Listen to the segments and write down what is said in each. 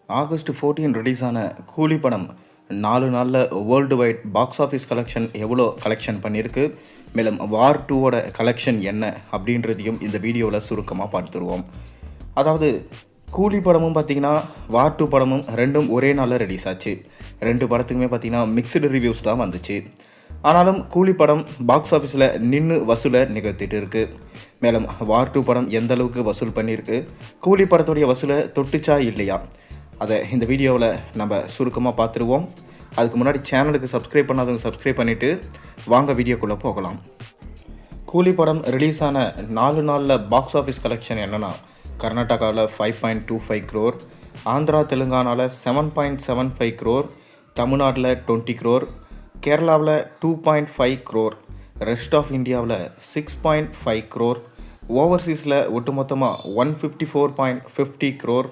August 14 release ஆன கூலி படம் 4 நாளில் world wide box office collection எவ்வளோ கலெக்ஷன் பண்ணியிருக்கு, மேலும் வார் 2வோட கலெக்ஷன் என்ன அப்படின்றதையும் இந்த வீடியோவில் சுருக்கமாக பார்த்துருவோம். அதாவது கூலி படமும் பார்த்திங்கன்னா வார் 2 படமும் ரெண்டும் ஒரே நாளில் ரிலீஸ் ஆச்சு. ரெண்டு படத்துக்குமே பார்த்திங்கன்னா மிக்சடு ரிவ்யூஸ் தான் வந்துச்சு. ஆனாலும் கூலி படம் பாக்ஸ் ஆஃபீஸில் நின்று வசூலை நிகழ்த்திட்டு இருக்குது. மேலும் வார் 2 படம் எந்த அளவுக்கு வசூல் பண்ணியிருக்கு, கூலி படத்துடைய வசூலை தொட்டுச்சா இல்லையா, அதை இந்த வீடியோவில் நம்ம சுருக்கமாக பார்த்துருவோம். அதுக்கு முன்னாடி சேனலுக்கு சப்ஸ்கிரைப் பண்ணாதவங்க சப்ஸ்கிரைப் பண்ணிவிட்டு வாங்க வீடியோக்குள்ளே போகலாம். கூலி படம் ரிலீஸ் ஆன 4 நாளில் பாக்ஸ் ஆஃபீஸ் கலெக்ஷன் என்னென்னா, கர்நாடகாவில் 5.25 crore, ஆந்திரா தெலுங்கானாவில் 7.75 crore, தமிழ்நாட்டில் 20 crore, கேரளாவில் 2.5 crore, ரெஸ்ட் ஆஃப் இந்தியாவில் 6.5 crore, ஓவர்சீஸில் ஒட்டுமொத்தமாக 154.50 crore,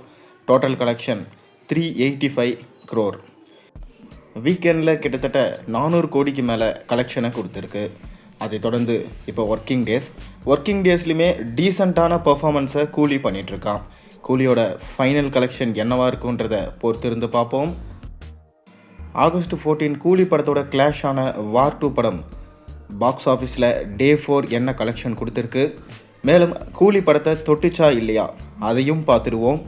டோட்டல் கலெக்ஷன் 385 crore. வீக்கெண்டில் கிட்டத்தட்ட 400 கோடிக்கு மேலே கலெக்ஷனை கொடுத்துருக்கு. அதை தொடர்ந்து இப்போ ஒர்க்கிங் டேஸ்லையுமே டீசெண்டான பர்ஃபார்மன்ஸை கூலி பண்ணிகிட்ருக்கான். கூலியோட ஃபைனல் கலெக்ஷன் என்னவாக இருக்குன்றதை பொறுத்திருந்து பார்ப்போம். ஆகஸ்ட் 14 கூலி படத்தோட கிளாஷ் ஆன வார் 2 படம் பாக்ஸ் ஆஃபீஸில் டே 4 என்ன கலெக்ஷன் கொடுத்துருக்கு, மேலும் கூலி படத்தை தொட்டுச்சா இல்லையா அதையும் பார்த்துடுவோம்.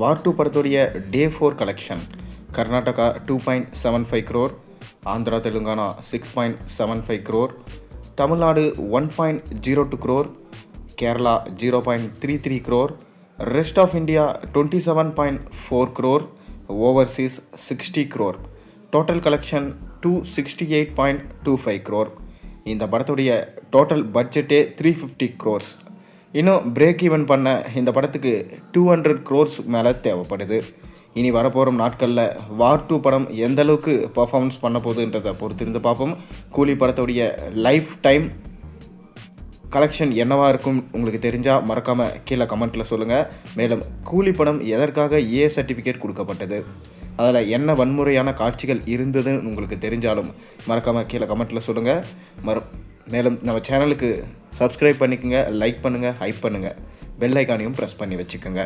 வார் 2 படத்துடைய day 4 collection Karnataka 2.75 crore, Andhra Telangana 6.75 crore, Tamil Nadu 1.02 crore, Kerala 0.33 crore, rest of India 27.4 crore, overseas 60 crore, total collection 268.25 crore. இந்த படத்துடைய டோட்டல் பட்ஜெட்டே 350 crores. இன்னும் பிரேக் ஈவன் பண்ண இந்த படத்துக்கு 200 crores மேலே தேவைப்படுது. இனி வரப்போகிற நாட்களில் வார் 2 படம் எந்த அளவுக்கு பர்ஃபார்மன்ஸ் பண்ண போகுதுன்றதை பொறுத்திருந்து பார்ப்போம். கூலி படத்துடைய லைஃப் டைம் கலெக்ஷன் என்னவாக இருக்கும் உங்களுக்கு தெரிஞ்சால் மறக்காமல் கீழே கமெண்ட்டில் சொல்லுங்கள். மேலும் கூலி படம் எதற்காக ஏ சர்டிஃபிகேட் கொடுக்கப்பட்டது, அதில் என்ன வன்முறையான காட்சிகள் இருந்ததுன்னு உங்களுக்கு தெரிஞ்சாலும் மறக்காமல் கீழே கமெண்ட்டில் சொல்லுங்கள். மேலும் நம்ம சேனலுக்கு சப்ஸ்கிரைப் பண்ணிக்கோங்க, லைக் பண்ணுங்கள், ஹைப் பண்ணுங்கள், பெல் ஐக்கானையும் ப்ரெஸ் பண்ணி வச்சுக்கோங்க.